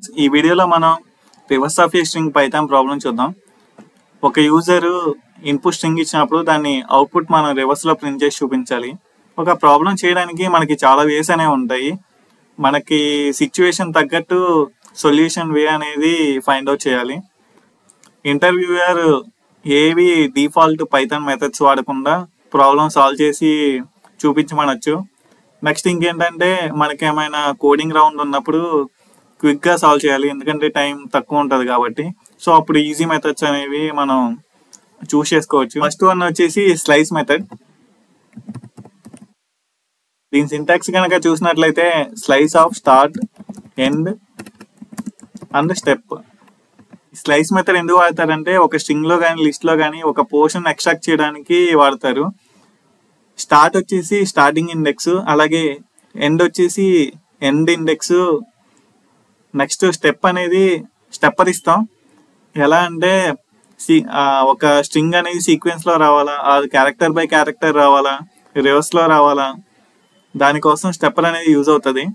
Friends, ఈ వీడియోలో మనం reverse of a string Python problem చూద్దాం. ఒక యూజర్ ఇన్పుట్ స్ట్రింగ్ ఇచ్చినప్పుడు దాన్ని అవుట్పుట్ మనం రివర్స్లో ప్రింట్ చేసి చూపించాలి. ఒక ప్రాబ్లం చేయడానికి మనకి చాలా వేస్ అనేవి ఉంటాయి. మనకి సిచ్యువేషన్ తగ్గట్టు సొల్యూషన్ వే అనేది ఫైండ్ అవుట్ చేయాలి. ఇంటర్వ్యూయర్ ఏవి డిఫాల్ట్ పైథాన్ మెథడ్స్ వాడకుండా ప్రాబ్లం సాల్వ్ చేసి చూపించమనొచ్చు. నెక్స్ట్ ఇంకేంటంటే మనకి ఏమైనా కోడింగ్ రౌండ్ ఉన్నప్పుడు క్విక్గా సాల్వ్ చేయాలి, ఎందుకంటే టైం తక్కువ ఉంటుంది కాబట్టి. సో అప్పుడు ఈజీ మెథడ్స్ అనేవి మనం చూస్ చేసుకోవచ్చు. ఫస్ట్ వన్ వచ్చేసి స్లైస్ మెథడ్. దీని సింటాక్స్ కనుక చూసినట్లయితే slice of start, end and step. Slice method ఎందుకు వాడతారంటే ఒక స్ట్రింగ్లో కానీ లిస్ట్లో కానీ ఒక పోర్షన్ ఎక్స్ట్రాక్ట్ చేయడానికి వాడతారు. స్టార్ట్ వచ్చేసి స్టార్టింగ్ ఇండెక్స్, అలాగే ఎండ్ వచ్చేసి ఎండ్ ఇండెక్స్. నెక్స్ట్ స్టెప్ అనేది స్టెప్పర్ ఇస్తాం. ఎలా అంటే ఒక స్ట్రింగ్ అనేది సీక్వెన్స్లో రావాలా, అది క్యారెక్టర్ బై క్యారెక్టర్ రావాలా, రివర్స్లో రావాలా, దానికోసం స్టెప్పర్ అనేది యూజ్ అవుతుంది.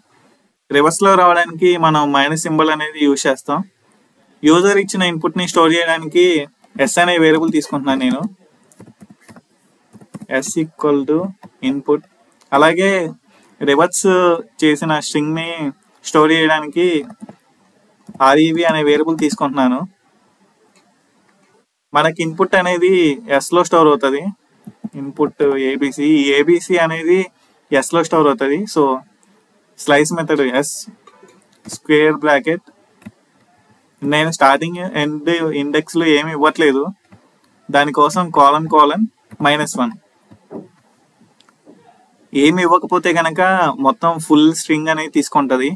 రివర్స్లో రావడానికి మనం మైనస్ సింబల్ అనేది యూజ్ చేస్తాం. యూజర్ ఇచ్చిన ఇన్పుట్ని స్టోర్ చేయడానికి ఎస్ అనే వేరియబుల్ తీసుకుంటున్నాను నేను. S equal to input. అలాగే రివర్స్ చేసిన స్ట్రింగ్ని స్టోర్ చేయడానికి ఆర్ఈవి అనే వేరియబుల్ తీసుకుంటున్నాను. మనకి ఇన్పుట్ అనేది ఎస్లో స్టోర్ అవుతుంది. ఇన్పుట్ ఏబిసి, ఈ ఏబిసి అనేది ఎస్లో స్టోర్ అవుతుంది. So slice method S square bracket. నేను స్టార్టింగ్ ఎండ్ ఇండెక్స్లో ఏమి ఇవ్వట్లేదు, దానికోసం కోలన్ -1. ఏమి ఇవ్వకపోతే కనుక మొత్తం ఫుల్ స్ట్రింగ్ అనేది తీసుకుంటుంది.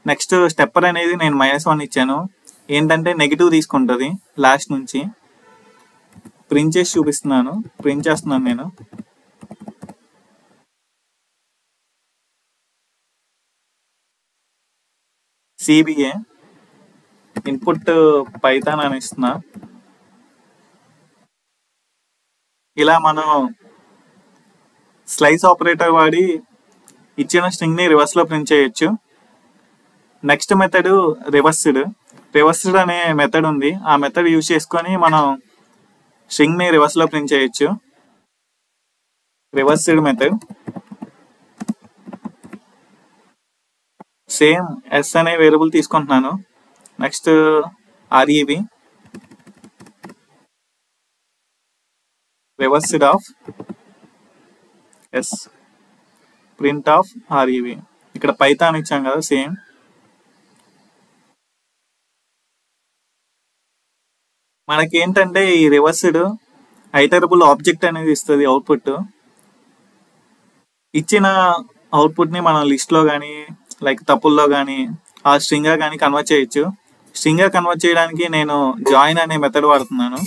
నెక్స్ట్ స్టెప్పర్ అనేది నేను -1 ఇచ్చాను, ఏంటంటే నెగిటివ్ తీసుకుంటుంది లాస్ట్ నుంచి. ప్రింట్ చేసి చూపిస్తున్నాను, ప్రింట్ చేస్తున్నాను నేను. సిబిఏ ఇన్పుట్ పైథాన్ అని ఇస్తున్నా. ఇలా మనం స్లైస్ ఆపరేటర్ వాడి ఇచ్చిన స్ట్రింగ్ని రివర్స్లో ప్రింట్ చేయొచ్చు. నెక్స్ట్ మెథడ్ రివర్స్డ్ అనే మెథడ్ ఉంది. ఆ మెథడ్ యూజ్ చేసుకొని మనం స్ట్రింగ్ని రివర్స్లో ప్రింట్ చేయొచ్చు. రివర్స్డ్ మెథడ్ సేమ్ ఎస్ అనే వేరియబుల్ తీసుకుంటున్నాను. Next REV reversed of S print of REV. ఇక్కడ పైథాన్ ఇచ్చాం కదా సేమ్. మనకి ఏంటంటే ఈ రివర్స్డ్ ఐటరబుల్ ఆబ్జెక్ట్ అనేది ఇస్తుంది అవుట్పుట్. ఇచ్చిన అవుట్పుట్ని మనం లిస్ట్లో కానీ లైక్ తప్పుల్లో కానీ ఆ స్ట్రింగ్గా కానీ కన్వర్ట్ చేయొచ్చు. స్ట్రింగ్గా కన్వర్ట్ చేయడానికి నేను జాయిన్ అనే మెథడ్ వాడుతున్నాను.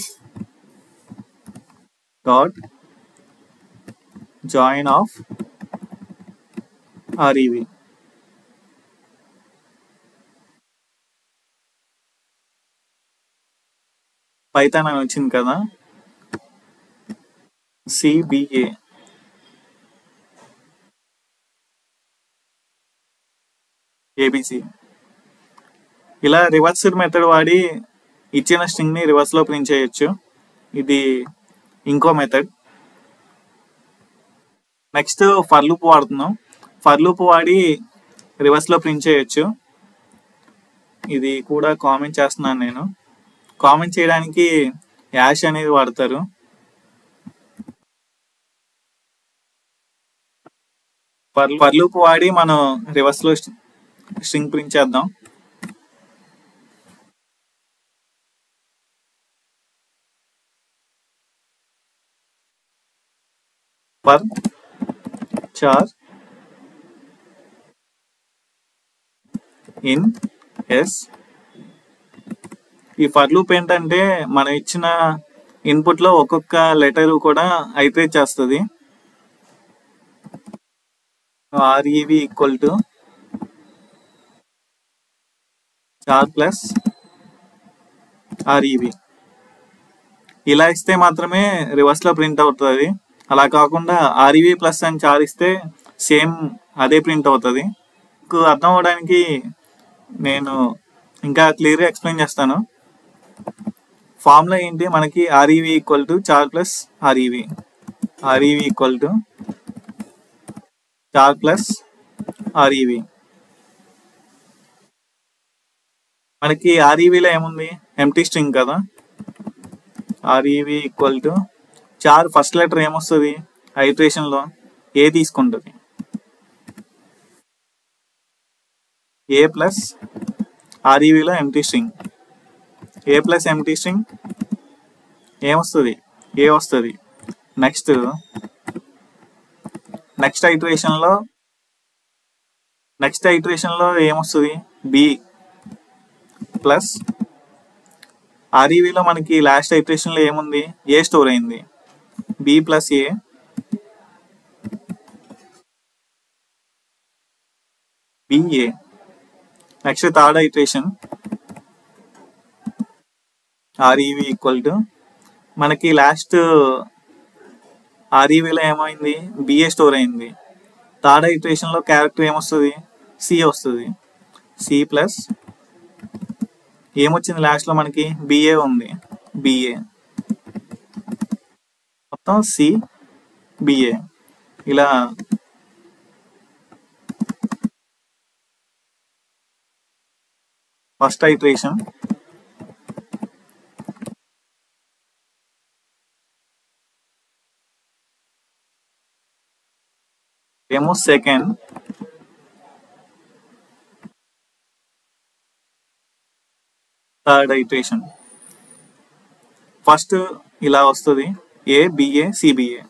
Dot join of REV. Python అని వచ్చింది కదా, సిబిఏ. ఏబిసి. ఇలా రివర్స్డ్ మెథడ్ వాడి ఇచ్చిన స్ట్రింగ్ని రివర్స్లో ప్రింట్ చేయొచ్చు. ఇది ఇంకో మెథడ్. నెక్స్ట్ ఫర్ లూప్ వాడుతున్నాం. ఫర్ లూప్ వాడి రివర్స్లో ప్రింట్ చేయొచ్చు. ఇది కూడా కామెంట్ చేస్తున్నాను నేను. కామెంట్ చేయడానికి యాష్ అనేది వాడతారు. ఫర్ లూప్ వాడి మనం రివర్స్లో స్ట్రింగ్ ప్రింట్ చేద్దాం. For char in S. ఈ ఫర్ లూప్ ఏంటంటే మనం ఇచ్చిన ఇన్పుట్లో ఒక్కొక్క లెటర్ కూడా ఐటరేట్ చేస్తుంది. REV equal to char plus REV. ఇలా ఇస్తే మాత్రమే రివర్స్లో ప్రింట్ అవుతుంది. అలా కాకుండా ఆర్ఈవి ప్లస్ అని చార్ ఇస్తే సేమ్ అదే ప్రింట్ అవుతుంది. మీకు అర్థం అవడానికి నేను ఇంకా క్లియర్గా ఎక్స్ప్లెయిన్ చేస్తాను. ఫార్ములా ఏంటి మనకి, REV equal to char plus REV, REV equal to char plus REV. మనకి ఆర్ఈవిలో ఏముంది, ఎంటీ స్ట్రింగ్ కదా. REV equal to char first letter ఏమొస్తుంది ఐట్రేషన్లో, ఏ తీసుకుంటుంది, ఏ ప్లస్ ఆర్ఈవిలో empty string, A plus empty string ఏమొస్తుంది, ఏ వస్తుంది. నెక్స్ట్ ఐట్రేషన్లో ఏమొస్తుంది, బి ప్లస్ ఆర్ఈవిలో మనకి లాస్ట్ ఐట్రేషన్లో ఏముంది, ఏ స్టోర్ అయింది, B plus A, BA. Next third iteration REV equal to మనకి లాస్ట్ ఆర్ఈవిలో ఏమైంది, బిఏ స్టోర్ అయింది. థర్డ్ ఐట్రేషన్లో క్యారెక్టర్ ఏమొస్తుంది, సి వస్తుంది, సి ప్లస్ ఏమొచ్చింది లాస్ట్లో మనకి, బిఏ ఉంది, బిఏ మొత్తం సి బిఏ. ఇలా ఫస్ట్ ఐట్రేషన్, ఏమో సెకండ్, థర్డ్ ఐట్రేషన్. ఫస్ట్ ఇలా వస్తుంది, ఏ బిఏ సిబిఏ.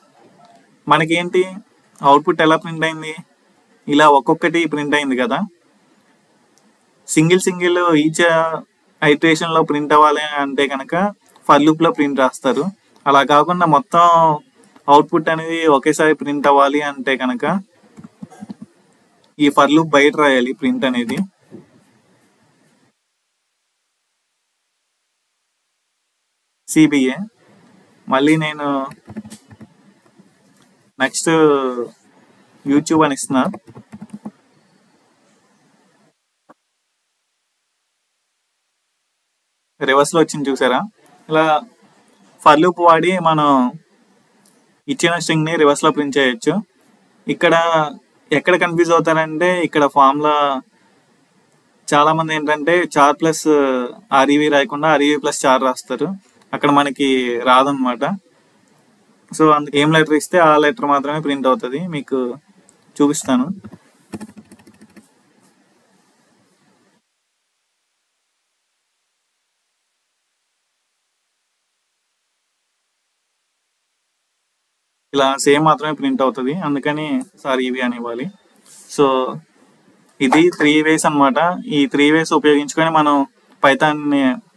మనకేంటి అవుట్పుట్ ఎలా ప్రింట్ అయింది, ఇలా ఒక్కొక్కటి ప్రింట్ అయింది కదా. సింగిల్ ఈచ్ ఐట్రేషన్లో ప్రింట్ అవ్వాలి అంటే కనుక ఫర్ లూప్లో ప్రింట్ రాస్తారు. అలా కాకుండా మొత్తం అవుట్పుట్ అనేది ఒకేసారి ప్రింట్ అవ్వాలి అంటే కనుక ఈ ఫర్ లూప్ బయట రాయాలి ప్రింట్ అనేది. సిబిఏ. మళ్ళీ నేను నెక్స్ట్ యూట్యూబ్ అని ఇస్తున్నా, రివర్స్లో వచ్చింది చూసారా. ఇలా ఫర్ లూప్ వాడి మనం ఇచ్చిన స్ట్రింగ్ని రివర్స్లో ప్రింట్ చేయొచ్చు. ఇక్కడ ఎక్కడ కన్ఫ్యూజ్ అవుతారంటే, ఇక్కడ ఫార్ములా చాలామంది ఏంటంటే చార్ ప్లస్ ఆర్ఈవి రాయకుండా ఆర్ఈవి ప్లస్ చార్ రాస్తారు. అక్కడ మనకి రాదనమాట. సో అందుకు ఏం లెటర్ ఇస్తే ఆ లెటర్ మాత్రమే ప్రింట్ అవుతుంది. మీకు చూపిస్తాను. ఇలా సేమ్ మాత్రమే ప్రింట్ అవుతుంది, అందుకని ఆర్ఈవి అని ఇవ్వాలి. సో ఇది 3 ways అనమాట. ఈ 3 ways ఉపయోగించుకొని మనం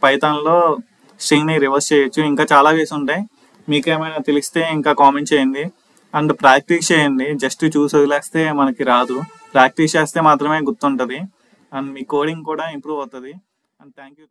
పైథాన్లో స్ట్రింగ్ని రివర్స్ చేయొచ్చు. ఇంకా చాలా వేస్ ఉంటాయి. మీకు ఏమైనా తెలిస్తే ఇంకా కామెంట్ చేయండి. అండ్ ప్రాక్టీస్ చేయండి. జస్ట్ చూసి వదిలేస్తే మనకి రాదు. ప్రాక్టీస్ చేస్తే మాత్రమే గుర్తుంటుంది. అండ్ మీ కోడింగ్ కూడా ఇంప్రూవ్ అవుతుంది. And thank you.